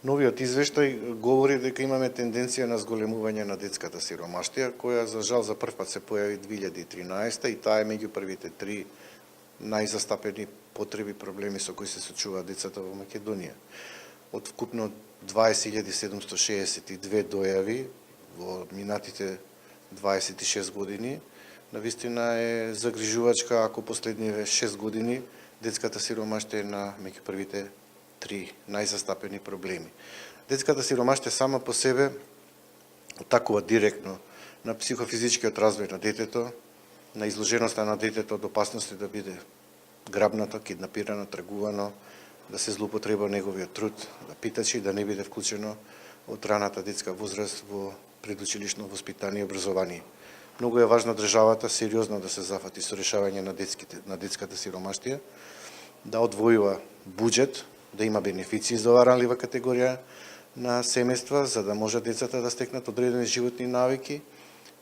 Новиот извештај говори дека имаме тенденција на зголемување на детската сиромаштија, која за жал за прв пат се појави 2013 и таа е меѓу првите три најзастапени потреби проблеми со кои се соочуваат децата во Македонија. Од вкупно 20.762 дојави во минатите 26 години, навистина е загрижувачка ако последниве 6 години детската сиромаштија е на меѓу првите три најзастапени проблеми. Детската сиромаштија сама по себе атакува директно на психофизичкиот развој на детето, на изложеноста на детето од опасности да биде грабнато, киднапирано, тргувано, да се злоупотреба неговиот труд, да питачи, да не биде вклучено од раната детска возраст во предучилишно воспитание и образование. Многу е важно државата сериозно да се зафати со решавање на детската сиромаштија, да одвојува буџет, да има бенефиции за оваа ранлива категорија на семејства, за да може децата да стекнат одредени животни навики,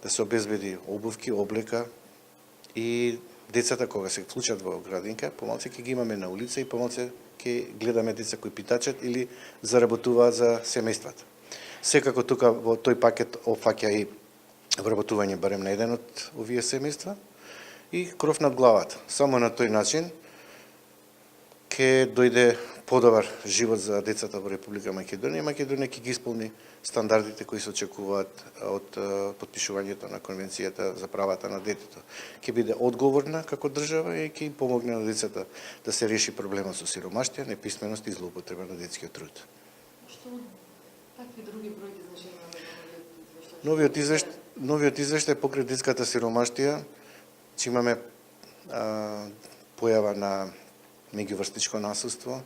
да се обезбеди обувки, облека и децата кога се вклучат во градинка, помалце ќе ги имаме на улица и помалце ќе гледаме деца кои питачат или заработуваат за семејствата. Секако тука во тој пакет опфаќа и вработување барем на еден од овие семејства и кров над главата. Само на тој начин ќе дојде подобар живот за децата во Република Македонија. Македонија ќе ги исполни стандардите кои се очекуваат од потпишувањето на Конвенцијата за правата на детето. Ќе биде одговорна како држава и ќе им помогне на децата да се реши проблемот со сиромаштија, неписменост и злоупотреба на детскиот труд. Што какви други бројки значи Новиот извештај покрај детската сиромаштија, че имаме појава на меѓуврстничко насилство,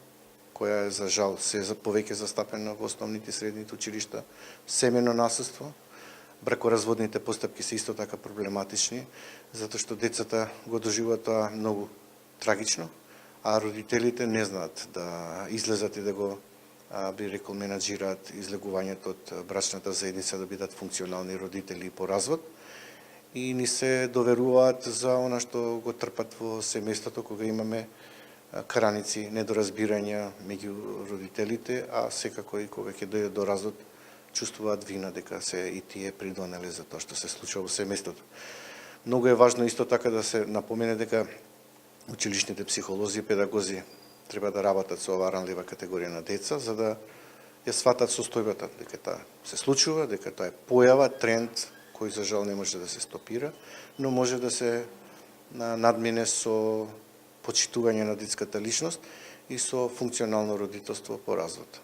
која е за жал се повеќе застапена во основните и средните училишта, семено насилство, бракоразводните постапки се исто така проблематични, затоа што децата го доживуваат тоа многу трагично, а родителите не знаат да излезат и да го би рекол менаџираат излегувањето од брачната заедница, да бидат функционални родители по развод и ни се доверуваат за она што го трпат во семејството кога имаме краници, недоразбирања меѓу родителите, а секако и кога ќе дојде до развод, чувствуваат вина дека се и тие придонеле за тоа што се случува во семејството. Многу е важно исто така да се напомене дека училишните психолози и педагози треба да работат со оваа ранлива категорија на деца, за да ја сватат состојбата, дека таа се случува, дека тоа е појава, тренд кој за жал не може да се стопира, но може да се надмине со почитување на детската личност и со функционално родителство по развод.